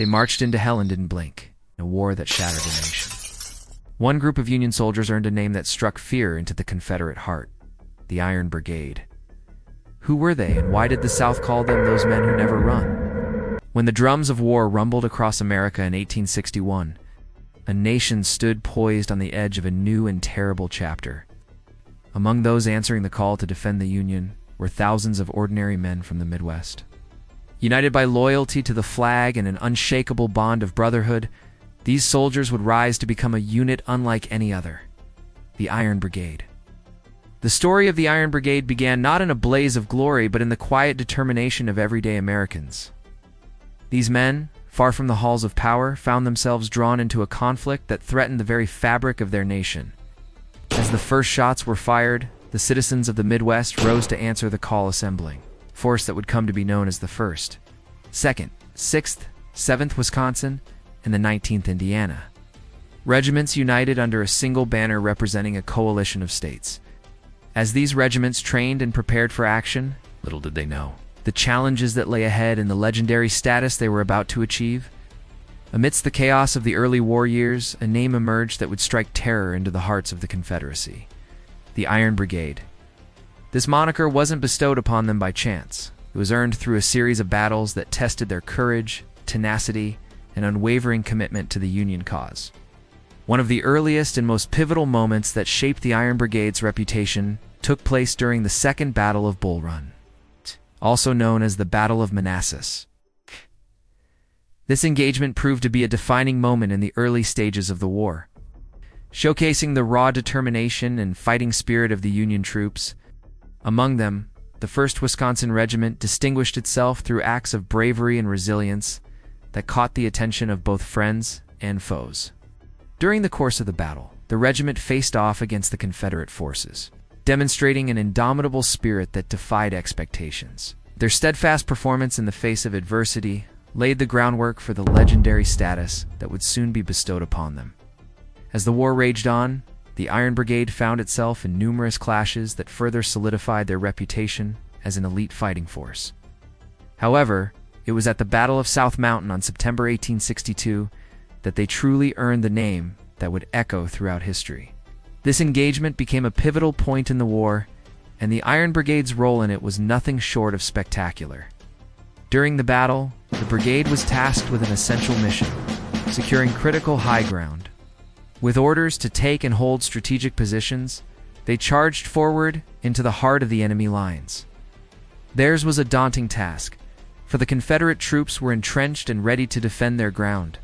They marched into hell and didn't blink, in a war that shattered a nation. One group of Union soldiers earned a name that struck fear into the Confederate heart: the Iron Brigade. Who were they, and why did the South call them those men who never run? When the drums of war rumbled across America in 1861, a nation stood poised on the edge of a new and terrible chapter. Among those answering the call to defend the Union were thousands of ordinary men from the Midwest. United by loyalty to the flag and an unshakable bond of brotherhood, these soldiers would rise to become a unit unlike any other: the Iron Brigade. The story of the Iron Brigade began not in a blaze of glory, but in the quiet determination of everyday Americans. These men, far from the halls of power, found themselves drawn into a conflict that threatened the very fabric of their nation. As the first shots were fired, the citizens of the Midwest rose to answer the call, assembling a force that would come to be known as the 1st, 2nd, 6th, 7th Wisconsin, and the 19th Indiana. Regiments united under a single banner representing a coalition of states. As these regiments trained and prepared for action, little did they know the challenges that lay ahead and the legendary status they were about to achieve. Amidst the chaos of the early war years, a name emerged that would strike terror into the hearts of the Confederacy: the Iron Brigade. This moniker wasn't bestowed upon them by chance. It was earned through a series of battles that tested their courage, tenacity, and unwavering commitment to the Union cause. One of the earliest and most pivotal moments that shaped the Iron Brigade's reputation took place during the Second Battle of Bull Run, also known as the Battle of Manassas. This engagement proved to be a defining moment in the early stages of the war, showcasing the raw determination and fighting spirit of the Union troops. Among them, the 1st Wisconsin Regiment distinguished itself through acts of bravery and resilience that caught the attention of both friends and foes. During the course of the battle, the regiment faced off against the Confederate forces, demonstrating an indomitable spirit that defied expectations. Their steadfast performance in the face of adversity laid the groundwork for the legendary status that would soon be bestowed upon them. As the war raged on, the Iron Brigade found itself in numerous clashes that further solidified their reputation as an elite fighting force. However, it was at the Battle of South Mountain on September 1862 that they truly earned the name that would echo throughout history. This engagement became a pivotal point in the war, and the Iron Brigade's role in it was nothing short of spectacular. During the battle, the brigade was tasked with an essential mission: securing critical high ground. With orders to take and hold strategic positions, they charged forward into the heart of the enemy lines. Theirs was a daunting task, for the Confederate troops were entrenched and ready to defend their ground.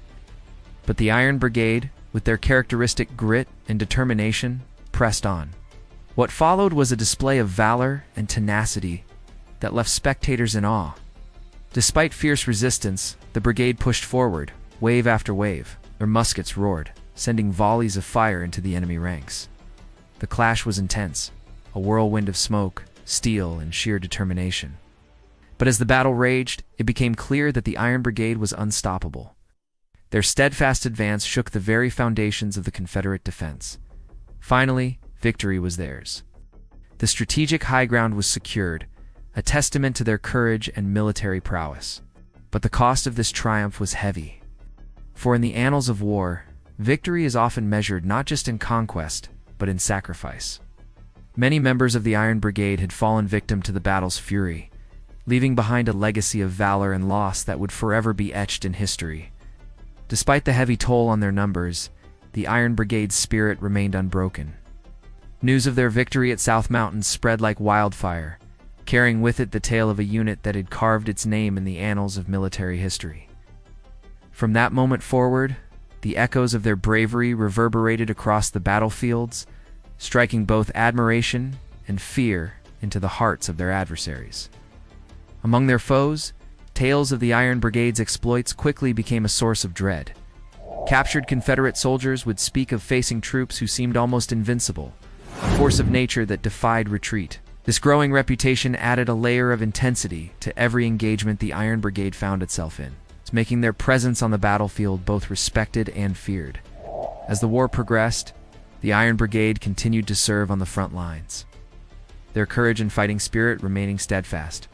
But the Iron Brigade, with their characteristic grit and determination, pressed on. What followed was a display of valor and tenacity that left spectators in awe. Despite fierce resistance, the brigade pushed forward, wave after wave. Their muskets roared, sending volleys of fire into the enemy ranks. The clash was intense, a whirlwind of smoke, steel, and sheer determination. But as the battle raged, it became clear that the Iron Brigade was unstoppable. Their steadfast advance shook the very foundations of the Confederate defense. Finally, victory was theirs. The strategic high ground was secured, a testament to their courage and military prowess. But the cost of this triumph was heavy. For in the annals of war, victory is often measured not just in conquest, but in sacrifice. Many members of the Iron Brigade had fallen victim to the battle's fury, leaving behind a legacy of valor and loss that would forever be etched in history. Despite the heavy toll on their numbers, the Iron Brigade's spirit remained unbroken. News of their victory at South Mountain spread like wildfire, carrying with it the tale of a unit that had carved its name in the annals of military history. From that moment forward, the echoes of their bravery reverberated across the battlefields, striking both admiration and fear into the hearts of their adversaries. Among their foes, tales of the Iron Brigade's exploits quickly became a source of dread. Captured Confederate soldiers would speak of facing troops who seemed almost invincible, a force of nature that defied retreat. This growing reputation added a layer of intensity to every engagement the Iron Brigade found itself in, making their presence on the battlefield both respected and feared. As the war progressed, the Iron Brigade continued to serve on the front lines, their courage and fighting spirit remaining steadfast.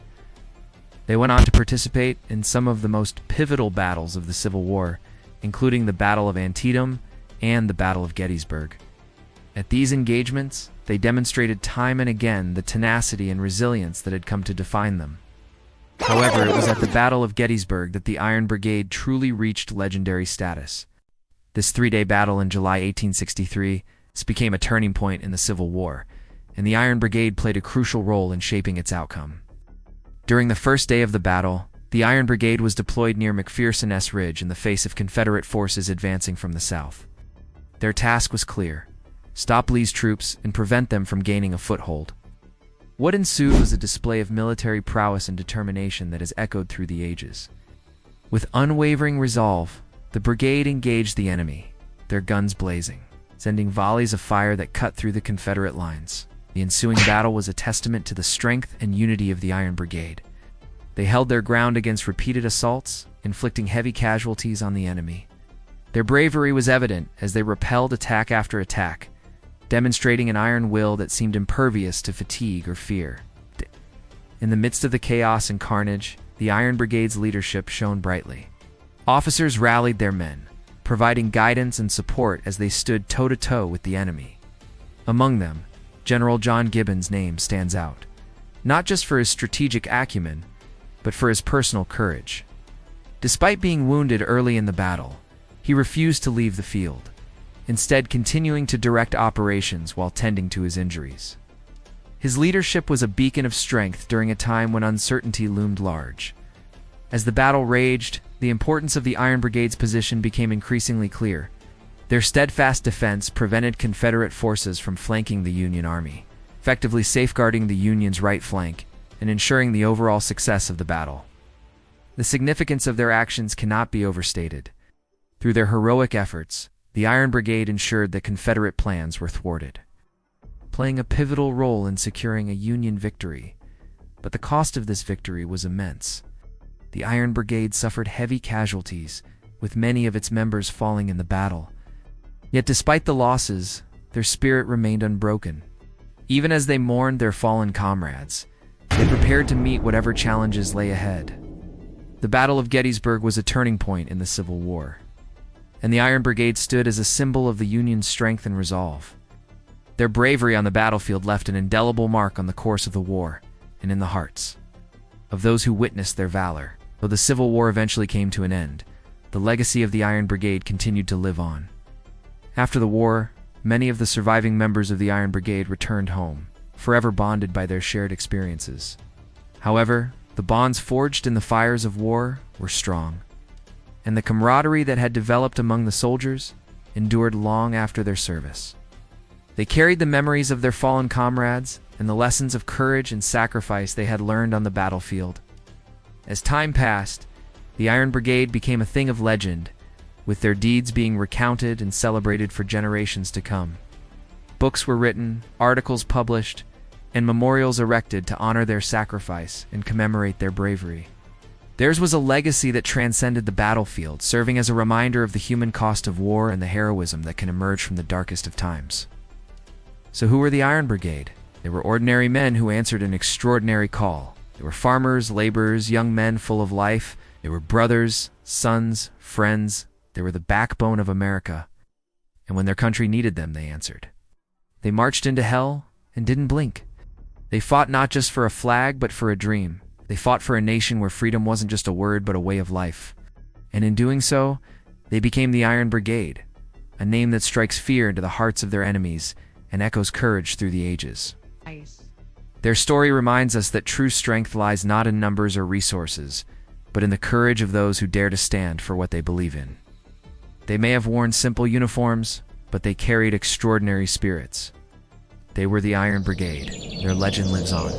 They went on to participate in some of the most pivotal battles of the Civil War, including the Battle of Antietam and the Battle of Gettysburg. At these engagements, they demonstrated time and again the tenacity and resilience that had come to define them. However, it was at the Battle of Gettysburg that the Iron Brigade truly reached legendary status. This three-day battle in July 1863 became a turning point in the Civil War, and the Iron Brigade played a crucial role in shaping its outcome. During the first day of the battle, the Iron Brigade was deployed near McPherson Ridge in the face of Confederate forces advancing from the south. Their task was clear: stop Lee's troops and prevent them from gaining a foothold. What ensued was a display of military prowess and determination that has echoed through the ages. With unwavering resolve, the brigade engaged the enemy, their guns blazing, sending volleys of fire that cut through the Confederate lines. The ensuing battle was a testament to the strength and unity of the Iron Brigade. They held their ground against repeated assaults, inflicting heavy casualties on the enemy. Their bravery was evident as they repelled attack after attack, demonstrating an iron will that seemed impervious to fatigue or fear. In the midst of the chaos and carnage, the Iron Brigade's leadership shone brightly. Officers rallied their men, providing guidance and support as they stood toe-to-toe with the enemy. Among them, General John Gibbon's name stands out, not just for his strategic acumen, but for his personal courage. Despite being wounded early in the battle, he refused to leave the field, instead continuing to direct operations while tending to his injuries. His leadership was a beacon of strength during a time when uncertainty loomed large. As the battle raged, the importance of the Iron Brigade's position became increasingly clear. Their steadfast defense prevented Confederate forces from flanking the Union Army, effectively safeguarding the Union's right flank and ensuring the overall success of the battle. The significance of their actions cannot be overstated. Through their heroic efforts, the Iron Brigade ensured that Confederate plans were thwarted, playing a pivotal role in securing a Union victory. But the cost of this victory was immense. The Iron Brigade suffered heavy casualties, with many of its members falling in the battle. Yet despite the losses, their spirit remained unbroken. Even as they mourned their fallen comrades, they prepared to meet whatever challenges lay ahead. The Battle of Gettysburg was a turning point in the Civil War, and the Iron Brigade stood as a symbol of the Union's strength and resolve. Their bravery on the battlefield left an indelible mark on the course of the war and in the hearts of those who witnessed their valor. Though the Civil War eventually came to an end, the legacy of the Iron Brigade continued to live on. After the war, many of the surviving members of the Iron Brigade returned home, forever bonded by their shared experiences. However, the bonds forged in the fires of war were strong, and the camaraderie that had developed among the soldiers endured long after their service. They carried the memories of their fallen comrades and the lessons of courage and sacrifice they had learned on the battlefield. As time passed, the Iron Brigade became a thing of legend, with their deeds being recounted and celebrated for generations to come. Books were written, articles published, and memorials erected to honor their sacrifice and commemorate their bravery. Theirs was a legacy that transcended the battlefield, serving as a reminder of the human cost of war and the heroism that can emerge from the darkest of times. So who were the Iron Brigade? They were ordinary men who answered an extraordinary call. They were farmers, laborers, young men full of life. They were brothers, sons, friends. They were the backbone of America. And when their country needed them, they answered. They marched into hell and didn't blink. They fought not just for a flag, but for a dream. They fought for a nation where freedom wasn't just a word, but a way of life. And in doing so, they became the Iron Brigade, a name that strikes fear into the hearts of their enemies and echoes courage through the ages. Their story reminds us that true strength lies not in numbers or resources, but in the courage of those who dare to stand for what they believe in. They may have worn simple uniforms, but they carried extraordinary spirits. They were the Iron Brigade. Their legend lives on.